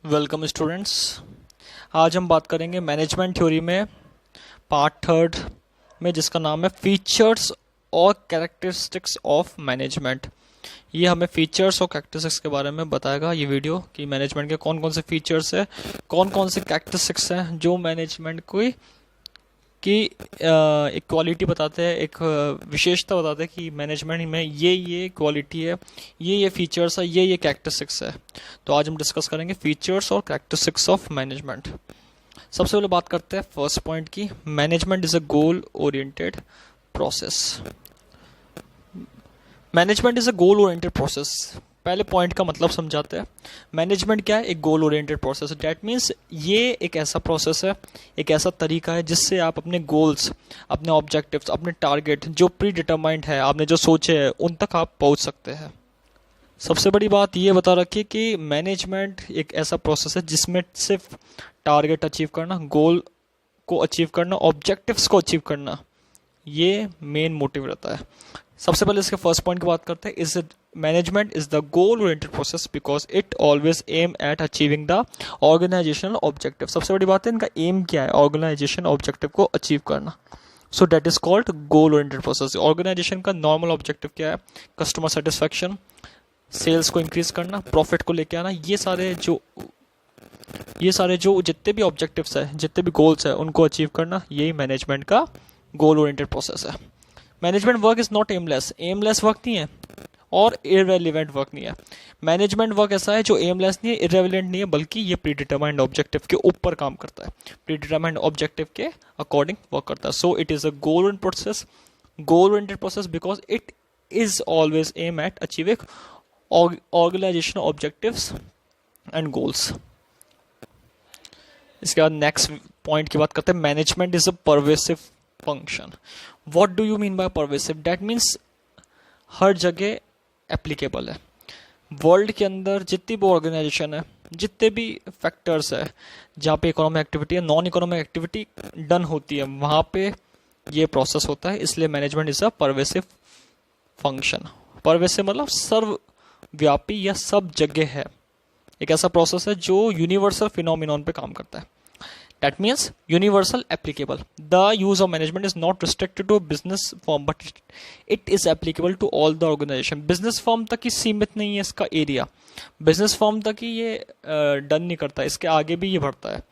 Welcome students. आज हम बात करेंगे मैनेजमेंट थ्योरी में पार्ट थर्ड में, जिसका नाम है फीचर्स और कैरेक्टरिस्टिक्स ऑफ मैनेजमेंट। ये हमें फीचर्स और कैरेक्टरिस्टिक्स के बारे में बताएगा ये वीडियो कि मैनेजमेंट के कौन कौन से फीचर्स है, कौन कौन से कैरेक्टरिस्टिक्स हैं जो मैनेजमेंट की एक क्वालिटी बताते हैं, एक विशेषता बताते हैं कि मैनेजमेंट में ये क्वालिटी है, ये फीचर्स है, ये कैरेक्टरिस्टिक्स है। तो आज हम डिस्कस करेंगे फीचर्स और कैरेक्टरिस्टिक्स ऑफ मैनेजमेंट। सबसे पहले बात करते हैं फर्स्ट पॉइंट की, management is a goal oriented process. Management is a goal oriented process. पहले पॉइंट का मतलब समझाते हैं। मैनेजमेंट क्या है? एक गोल ओरिएंटेड प्रोसेस है। डैट मीन्स ये एक ऐसा प्रोसेस है, एक ऐसा तरीका है जिससे आप अपने गोल्स, अपने ऑब्जेक्टिव्स, अपने टारगेट जो प्री डिटरमाइंड है, आपने जो सोचे हैं, उन तक आप पहुंच सकते हैं। सबसे बड़ी बात ये बता रखी कि मैनेजमेंट एक ऐसा प्रोसेस है जिसमें सिर्फ टारगेट अचीव करना, गोल को अचीव करना, ऑब्जेक्टिव्स को अचीव करना, ये मेन मोटिव रहता है। सबसे पहले इसके फर्स्ट पॉइंट की बात करते हैं। Is management is the goal oriented process because it always aim at achieving the organizational objective. सबसे बड़ी बात है इनका एम क्या है? ऑर्गेनाइजेशन ऑब्जेक्टिव को अचीव करना। So that is called goal oriented process. Organization का नॉर्मल ऑब्जेक्टिव क्या है? कस्टमर सेटिस्फैक्शन, सेल्स को इंक्रीज करना, प्रॉफिट को लेके आना। ये सारे जो जितने भी ऑब्जेक्टिव्स है, जितने भी गोल्स है, उनको अचीव करना, यही मैनेजमेंट का गोल ओरिएंटेड प्रोसेस है। Management work is not aimless. Aimless work नहीं है और इररेलेवेंट वर्क नहीं है। मैनेजमेंट वर्क ऐसा है जो एमलेस नहीं है, इररेलेवेंट नहीं है, बल्कि ये प्रीडिटरमाइंड ऑब्जेक्टिव के ऊपर काम करता है, प्रीडिटरमाइंड ऑब्जेक्टिव के अकॉर्डिंग वर्क करता है। So it is a goal oriented process because it is always aim at achieving organisational objectives and goals. इसके बाद नेक्स्ट पॉइंट की बात करते हैं। Management is a pervasive function. What do you mean by pervasive? That means हर जगह applicable है। World के अंदर जितनी भी ऑर्गेनाइजेशन है, जितने भी फैक्टर्स है जहाँ पे इकोनॉमिक एक्टिविटी है, नॉन इकोनॉमिक एक्टिविटी डन होती है, वहाँ पे ये प्रोसेस होता है। इसलिए management is a pervasive function. Pervasive मतलब सर्वव्यापी या सब जगह है। एक ऐसा प्रोसेस है जो यूनिवर्सल फिनोमिनॉन पे काम करता है। That means universal applicable. The use of management is not restricted to a business firm, but it is applicable to all the organization. Business firm तक ही सीमित नहीं है इसका एरिया। बिजनेस फर्म तक ही ये डन नहीं करता, इसके आगे भी ये बढ़ता है।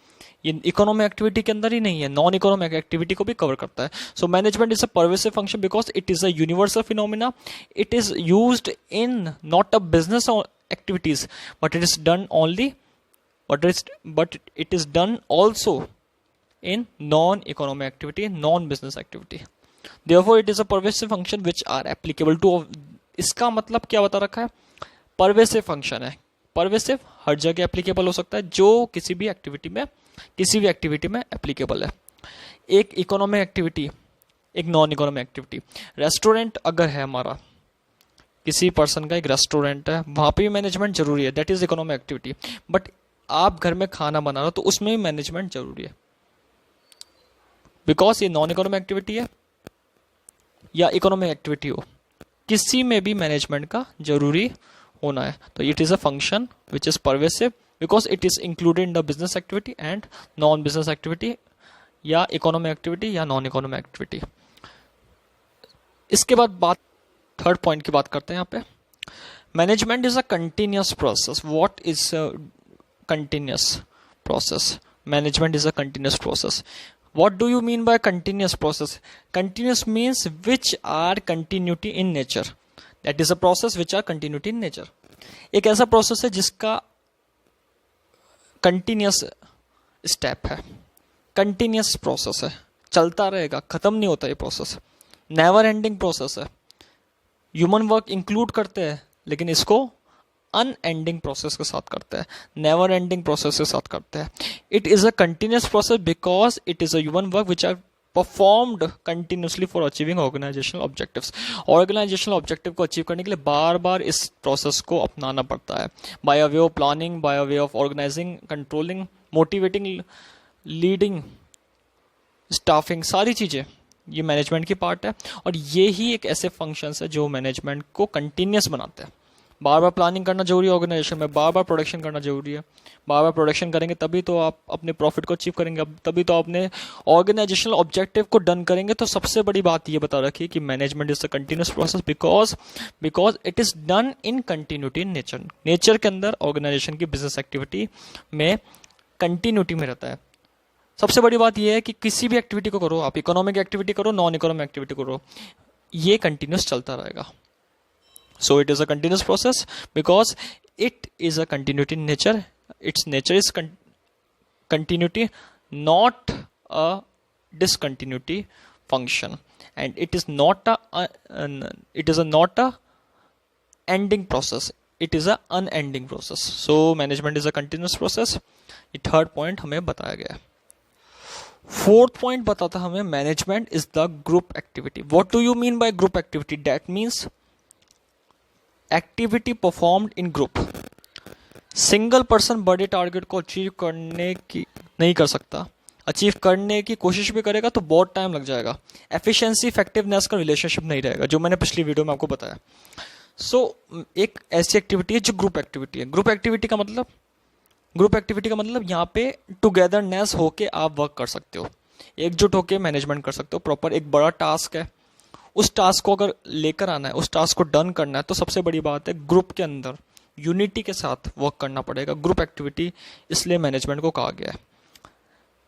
ये इकोनॉमिक एक्टिविटी के अंदर ही नहीं है, नॉन इकोनॉमिक एक्टिविटी को भी कवर करता है। So management is a pervasive function because it is a universal phenomena. It is used in not a business activities, but it is done only, but it is done also in non-economic activity, non-business activity. Therefore, it is a pervasive function which are applicable to. इसका मतलब क्या बता रखा है? Pervasive function है। Pervasive हर जगह applicable हो सकता है, जो किसी भी एक्टिविटी में एप्लीकेबल है। एक इकोनॉमिक एक्टिविटी, एक नॉन इकोनॉमिक एक्टिविटी। रेस्टोरेंट अगर है हमारा, किसी पर्सन का एक रेस्टोरेंट है, वहाँ पे भी मैनेजमेंट जरूरी है, that is economic activity. But आप घर में खाना बना रहे हो तो उसमें भी मैनेजमेंट जरूरी है, बिकॉज ये नॉन इकोनॉमिक एक्टिविटी है या इकोनॉमिक एक्टिविटी हो, किसी में भी मैनेजमेंट का जरूरी होना है। तो it is a function which is pervasive because it is included in the business activity and non business activity, या इकोनॉमिक एक्टिविटी या नॉन इकोनॉमिक एक्टिविटी। इसके बाद थर्ड पॉइंट की बात करते हैं यहाँ पे। Management is a continuous process. What is continuous process? Management is a continuous process. What do you mean by continuous process? Continuous means which are continuity in nature. That is a process which are continuity in nature. एक ऐसा process है जिसका continuous step है, continuous process है, चलता रहेगा, खत्म नहीं होता ये प्रोसेस, नेवर एंडिंग प्रोसेस है। ह्यूमन वर्क इंक्लूड करते हैं, लेकिन इसको अनएंडिंग प्रोसेस के साथ करते हैं, नेवर एंडिंग प्रोसेस के साथ करते हैं। It is a continuous process because it is a human work which are performed continuously for achieving organisational objectives. Organisational objective को अचीव करने के लिए बार बार इस प्रोसेस को अपनाना पड़ता है, by a way of planning, by a way of organising, controlling, motivating, leading, staffing, सारी चीजें ये मैनेजमेंट की पार्ट है। और ये ही एक ऐसे फंक्शंस है जो मैनेजमेंट को कंटिन्यूअस बनाते हैं। बार बार प्लानिंग करना जरूरी है ऑर्गेनाइजेशन में, बार बार प्रोडक्शन करना जरूरी है। बार बार प्रोडक्शन करेंगे तभी तो आप अपने प्रॉफिट को अचीव करेंगे, अब तभी तो अपने ऑर्गेनाइजेशनल ऑब्जेक्टिव को डन करेंगे। तो सबसे बड़ी बात ये बता रखी है कि management is a continuous process because it is done in continuity in nature. Nature के अंदर ऑर्गेनाइजेशन की बिजनेस एक्टिविटी में कंटिन्यूटी में रहता है। सबसे बड़ी बात यह है कि किसी भी एक्टिविटी को करो, आप इकोनॉमिक एक्टिविटी करो, नॉन इकोनॉमिक एक्टिविटी करो, ये कंटिन्यूस चलता रहेगा। So it is a continuous process because it is a continuity in nature. Its nature is continuity, not a discontinuity function, and it is not not a ending process. It is a unending process. So management is a continuous process. ये third point हमें बताया गया है। Fourth point बताता हमें management is the group activity. What do you mean by group activity? That means activity performed in group. Single person बड़े target को achieve करने की नहीं कर सकता, अचीव करने की कोशिश भी करेगा तो बहुत टाइम लग जाएगा, एफिशिएंसी इफेक्टिवनेस का रिलेशनशिप नहीं रहेगा, जो मैंने पिछली वीडियो में आपको बताया। एक ऐसी एक्टिविटी है जो ग्रुप एक्टिविटी है। ग्रुप एक्टिविटी का मतलब यहाँ पे टुगेदरनेस होके आप वर्क कर सकते हो, एकजुट होके मैनेजमेंट कर सकते हो। प्रॉपर एक बड़ा टास्क है, उस टास्क को अगर लेकर आना है, उस टास्क को डन करना है, तो सबसे बड़ी बात है ग्रुप के अंदर यूनिटी के साथ वर्क करना पड़ेगा। ग्रुप एक्टिविटी इसलिए मैनेजमेंट को कहा गया है।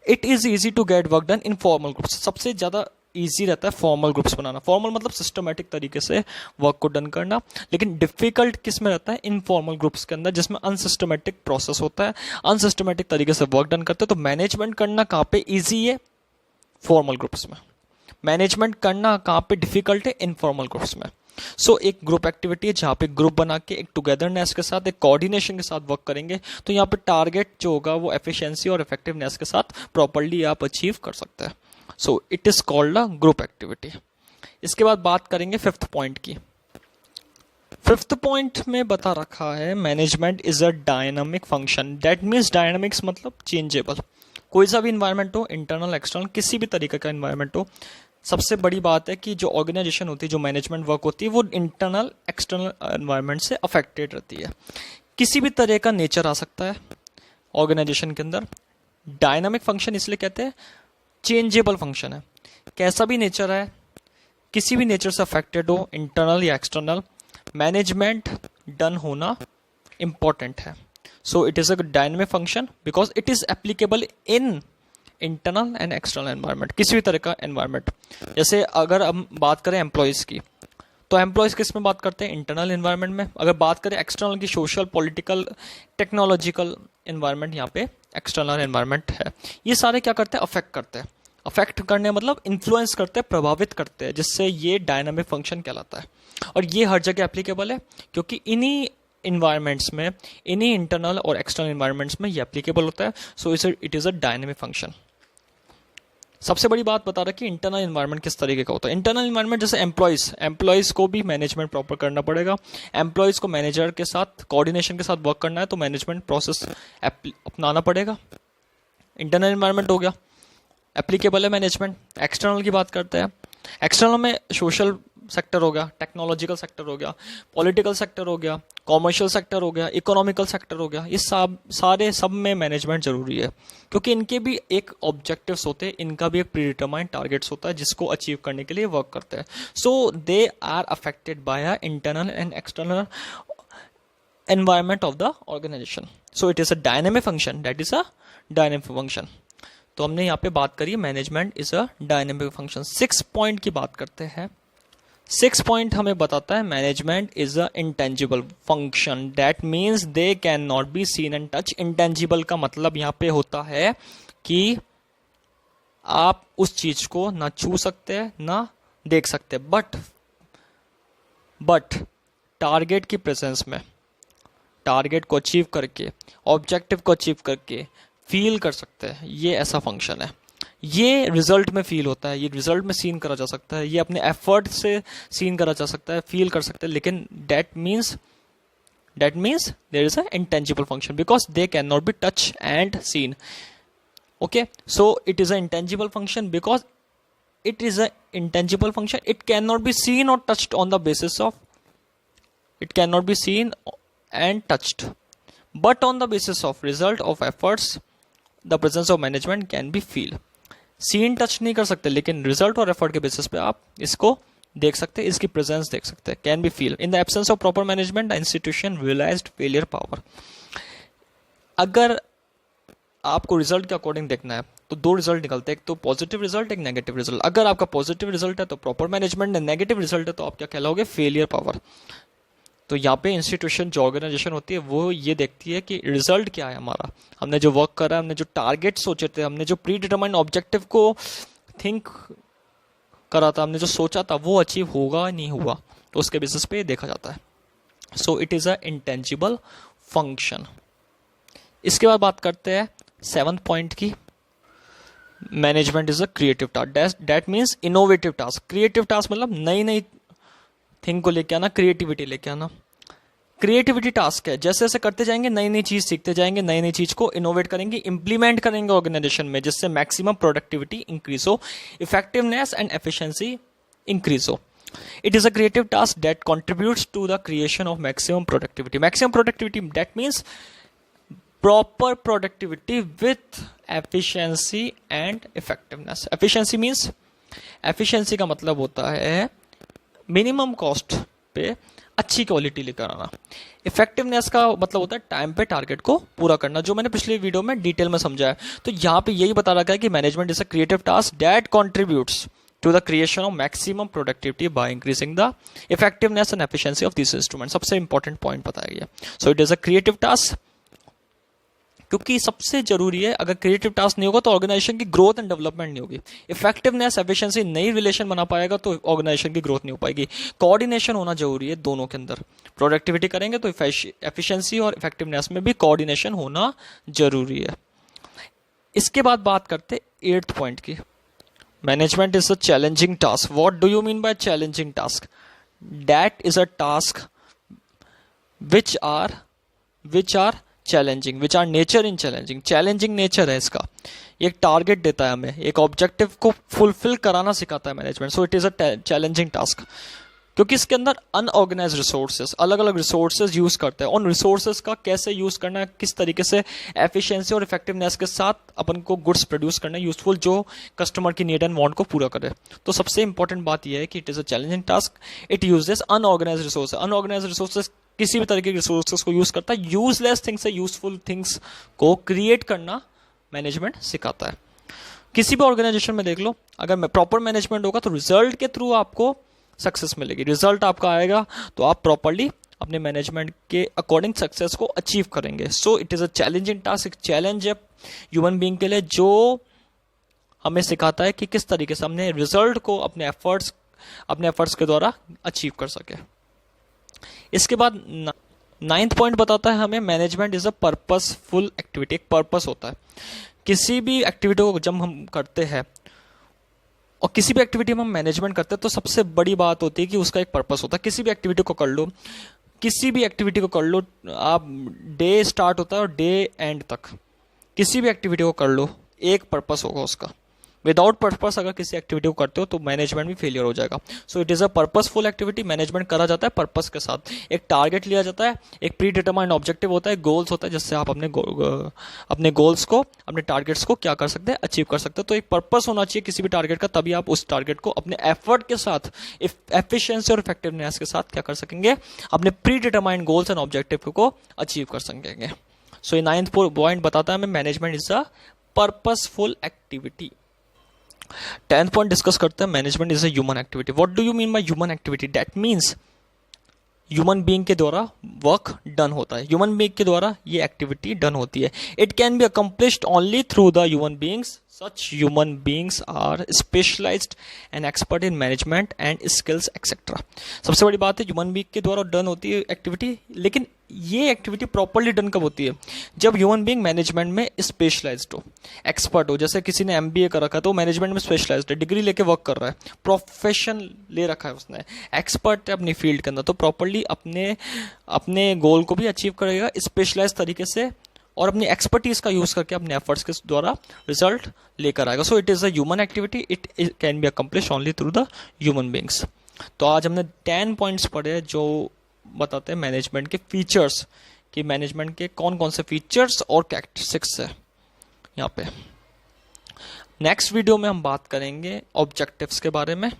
It is easy to get work done in formal groups. सबसे ज्यादा ईजी रहता है फॉर्मल ग्रुप्स बनाना। फॉर्मल मतलब सिस्टमेटिक तरीके से वर्क को डन करना, लेकिन डिफिकल्ट किस में रहता है? इनफॉर्मल ग्रुप्स के अंदर, जिसमें अनसिस्टमेटिक प्रोसेस होता है, अनसिस्टमेटिक तरीके से वर्क डन करते हैं। तो मैनेजमेंट करना कहाँ पे ईजी है? फॉर्मल ग्रुप्स में। मैनेजमेंट करना कहाँ पे डिफिकल्ट है? इनफॉर्मल ग्रुप्स में। एक ग्रुप एक्टिविटी है जहाँ पे ग्रुप बना के एक टुगेदरनेस के साथ, एक कोऑर्डिनेशन के साथ वर्क करेंगे, तो यहाँ पे टारगेट जो होगा वो एफिशिएंसी और इफेक्टिवनेस के साथ प्रॉपर्ली आप अचीव कर सकते हैं। It is called a group activity. इसके बाद बात करेंगे फिफ्थ पॉइंट की। फिफ्थ पॉइंट में बता रखा है management is a dynamic function. That means dynamics मतलब चेंजेबल। कोई सा भी इन्वायरमेंट हो, इंटरनल एक्सटर्नल, किसी भी तरीके का इन्वायरमेंट हो, सबसे बड़ी बात है कि जो ऑर्गेनाइजेशन होती है, जो मैनेजमेंट वर्क होती है, वो इंटरनल एक्सटर्नल एनवायरनमेंट से अफेक्टेड रहती है। किसी भी तरह का नेचर आ सकता है ऑर्गेनाइजेशन के अंदर। डायनामिक फंक्शन इसलिए कहते हैं, चेंजेबल फंक्शन है। कैसा भी नेचर है, किसी भी नेचर से अफेक्टेड हो, इंटरनल या एक्सटर्नल, मैनेजमेंट डन होना इंपॉर्टेंट है। It is a dynamic function because it is applicable in internal and external environment, किसी भी तरह का एनवायरनमेंट। जैसे अगर हम बात करें एम्प्लॉयज़ की, तो एम्प्लॉयज़ किस में बात करते हैं? इंटरनल एनवायरनमेंट में। अगर बात करें एक्सटर्नल की, सोशल, पॉलिटिकल, टेक्नोलॉजिकल एनवायरनमेंट, यहाँ पे एक्सटर्नल एनवायरनमेंट है। ये सारे क्या करते हैं? अफेक्ट करते हैं। अफेक्ट करने मतलब इन्फ्लुएंस करते हैं, प्रभावित करते हैं, जिससे ये डायनामिक फंक्शन कहलाता है। और ये हर जगह एप्लीकेबल है, क्योंकि इन्हीं इन्वायरमेंट्स में, इन्हीं इंटरनल और एक्सटर्नल इन्वायरमेंट्स में ये एप्लीकेबल होता है। It is a dynamic function. सबसे बड़ी बात बता रहा है कि इंटरनल इन्वायरमेंट किस तरीके का होता है। इंटरनल इन्वायरमेंट जैसे एम्प्लॉयज़ को भी मैनेजमेंट प्रॉपर करना पड़ेगा। एम्प्लॉयज़ को मैनेजर के साथ कोऑर्डिनेशन के साथ वर्क करना है, तो मैनेजमेंट प्रोसेस अपनाना पड़ेगा। इंटरनल इन्वायरमेंट हो गया, एप्लीकेबल है मैनेजमेंट। एक्सटर्नल की बात करते हैं। एक्सटर्नल में सोशल सेक्टर हो गया, टेक्नोलॉजिकल सेक्टर हो गया, पॉलिटिकल सेक्टर हो गया, कॉमर्शियल सेक्टर हो गया, इकोनॉमिकल सेक्टर हो गया। ये सब में मैनेजमेंट जरूरी है, क्योंकि इनके भी एक ऑब्जेक्टिव्स होते हैं, इनका भी एक प्रीडिटरमाइंड टारगेट्स होता है, जिसको अचीव करने के लिए वर्क करते हैं। They are affected by internal and external environment of the organisation. It is a dynamic function. That is a dynamic function. तो हमने यहाँ पे बात करी management is a dynamic function. 6 point की बात करते हैं। 6 पॉइंट हमें बताता है management is a intangible function. That means they can not be seen and touch. Intangible का मतलब यहाँ पे होता है कि आप उस चीज को ना छू सकते ना देख सकते, बट टारगेट की प्रेजेंस में, टारगेट को अचीव करके, ऑब्जेक्टिव को अचीव करके फील कर सकते हैं। ये ऐसा फंक्शन है। ये रिजल्ट में फील होता है, ये रिजल्ट में सीन करा जा सकता है, ये अपने एफर्ट से सीन करा जा सकता है, फील कर सकते हैं। लेकिन that means there is a intangible function because they can not be touch and seen. Okay, so it is a intangible function because it is a intangible function. It cannot be seen or touched on the basis of it cannot be seen and touched, but on the basis of result of efforts the presence of management can be feel. Seen touch नहीं कर सकते, लेकिन result और effort के basis पे आप इसको देख सकते हैं, इसकी प्रेजेंस देख सकते हैं, can be feel. In the absence of proper management the institution realised failure power. अगर आपको रिजल्ट के अकॉर्डिंग देखना है तो दो रिजल्ट निकलते हैं, एक तो पॉजिटिव रिजल्ट, एक नेगेटिव रिजल्ट. अगर आपका पॉजिटिव रिजल्ट है तो प्रॉपर मैनेजमेंट, नेगेटिव रिजल्ट है तो आप क्या कहलाओगे, फेलियर पावर. तो यहाँ पे इंस्टीट्यूशन जो ऑर्गेनाइजेशन होती है वो ये देखती है कि रिजल्ट क्या है हमारा, हमने जो वर्क करा, हमने जो टारगेट सोचे थे, हमने जो प्री डिटरमाइंड ऑब्जेक्टिव को थिंक करा था, हमने जो सोचा था वो अचीव होगा नहीं हुआ, तो उसके बेसिस पे देखा जाता है. So it is a intangible function. इसके बाद बात करते हैं 7th पॉइंट की. Management is a creative task. That means innovative task. Creative task मतलब नई नई थिंग को लेके आना, क्रिएटिविटी लेके आना. क्रिएटिविटी टास्क है, जैसे जैसे करते जाएंगे नई नई चीज सीखते जाएंगे, नई नई चीज को इनोवेट करेंगे, इंप्लीमेंट करेंगे ऑर्गेनाइजेशन में, जिससे मैक्सिमम प्रोडक्टिविटी इंक्रीज हो, इफेक्टिवनेस एंड एफिशिएंसी इंक्रीज हो. It is a creative task that contributes to the creation of maximum productivity. Maximum productivity that means proper productivity with efficiency and effectiveness. Efficiency means, efficiency का मतलब होता है minimum cost पे अच्छी quality लेकर आना. Effectiveness का मतलब होता है टाइम पे टारगेट को पूरा करना, जो मैंने पिछले वीडियो में डिटेल में समझाया. तो यहाँ पे यही बता रखा है कि management is a creative task that contributes to the creation of maximum productivity by increasing the effectiveness and efficiency of this instrument. सबसे इंपॉर्टेंट पॉइंट बताया गया. So it is a creative task, क्योंकि सबसे जरूरी है, अगर क्रिएटिव टास्क नहीं होगा तो ऑर्गेनाइजेशन की ग्रोथ एंड डेवलपमेंट नहीं होगी. इफेक्टिवनेस, एफिशिएंसी, नई रिलेशन बना पाएगा तो ऑर्गेनाइजेशन की ग्रोथ नहीं हो पाएगी. कोऑर्डिनेशन होना जरूरी है दोनों के अंदर. प्रोडक्टिविटी करेंगे तो एफिशिएंसी और इफेक्टिवनेस में भी कोऑर्डिनेशन होना जरूरी है. इसके बाद बात करते 8th पॉइंट की. Management is a challenging task. What do you mean by challenging task? That is a task which are challenging, which are nature in challenging. Challenging nature है इसका. एक टारगेट देता है हमें, एक ऑब्जेक्टिव को फुलफिल कराना सिखाता है management. So it is a challenging task, क्योंकि इसके अंदर अनऑर्गेनाइज रिसोर्सेज, अलग अलग रिसोर्सेज यूज करते हैं. उन रिसोर्सेज का कैसे यूज करना है, किस तरीके से एफिशिएंसी और इफेक्टिवनेस के साथ अपन को गुड्स प्रोड्यूस करना है यूजफुल, जो कस्टमर की नीड एंड वांट को पूरा करे. तो सबसे इंपॉर्टेंट बात यह है कि it is a challenging task. It uses unorganised resources. Unorganised resources किसी भी तरीके के रिसोर्सेज को यूज करता है. यूजलेस थिंग्स से यूजफुल थिंग्स को क्रिएट करना मैनेजमेंट सिखाता है. किसी भी ऑर्गेनाइजेशन में देख लो, अगर प्रॉपर मैनेजमेंट होगा तो रिजल्ट के थ्रू आपको सक्सेस मिलेगी. रिजल्ट आपका आएगा तो आप प्रॉपरली अपने मैनेजमेंट के अकॉर्डिंग सक्सेस को अचीव करेंगे. सो it is a challenging task. एक चैलेंज है ह्यूमन बीइंग के लिए, जो हमें सिखाता है कि किस तरीके से हमने रिजल्ट को अपने एफर्ट्स के द्वारा अचीव कर सके. इसके बाद 9th पॉइंट बताता है हमें management is a purposeful activity. एक पर्पस होता है किसी भी एक्टिविटी को जब हम करते हैं, और किसी भी एक्टिविटी में हम मैनेजमेंट करते हैं तो सबसे बड़ी बात होती है कि उसका एक पर्पस होता है. किसी भी एक्टिविटी को कर लो, किसी भी एक्टिविटी को कर लो, आप डे स्टार्ट होता है और डे एंड तक किसी भी एक्टिविटी को कर लो, एक पर्पस होगा उसका. विदाउट पर्पस अगर किसी एक्टिविटी को करते हो तो मैनेजमेंट भी फेलियर हो जाएगा. सो it is a purposeful activity. Management करा जाता है पर्पस के साथ. एक टारगेट लिया जाता है, एक प्री डिटरमाइंड ऑब्जेक्टिव होता है, गोल्स होता है, जिससे आप अपने गोल्स को, अपने टारगेट्स को क्या कर सकते हैं, अचीव कर सकते हैं. तो एक पर्पस होना चाहिए किसी भी टारगेट का, तभी आप उस टारगेट को अपने एफर्ट के साथ, एफिशिएंसी और इफेक्टिवनेस के साथ क्या कर सकेंगे, अपने pre determined goals and objective को अचीव कर सकेंगे. सो ये 9th पॉइंट बताता है हमें management is a purposeful activity. 10th point discuss करते हैं management is a human activity. What do you mean by human activity? That means human being के द्वारा वर्क डन होता है. ह्यूमन बीइंग के द्वारा ये एक्टिविटी डन होती है. It can be accomplished only through the human beings. Such human beings are specialized and expert in management and skills etc. सबसे बड़ी बात है ह्यूमन बीइंग के द्वारा डन होती है एक्टिविटी, लेकिन ये एक्टिविटी प्रॉपरली डन कब होती है? जब ह्यूमन बीइंग मैनेजमेंट में स्पेशलाइज्ड हो, एक्सपर्ट हो. जैसे किसी ने MBA कर रखा है तो मैनेजमेंट में स्पेशलाइज्ड है, डिग्री लेके वर्क कर रहा है, प्रोफेशन ले रखा है उसने, एक्सपर्ट है अपनी फील्ड के अंदर, तो प्रॉपरली अपने गोल को भी अचीव करेगा स्पेशलाइज तरीके से और अपनी एक्सपर्टीज का यूज करके अपने एफर्ट्स के द्वारा रिजल्ट लेकर आएगा. सो it is a human activity. It can be accomplish only through the human beings. तो आज हमने 10 पॉइंट्स पढ़े जो बताते हैं मैनेजमेंट के फीचर्स, कि मैनेजमेंट के कौन कौन से फीचर्स और कैरेक्टरिस्टिक्स है यहाँ पे। नेक्स्ट वीडियो में हम बात करेंगे ऑब्जेक्टिव्स के बारे में।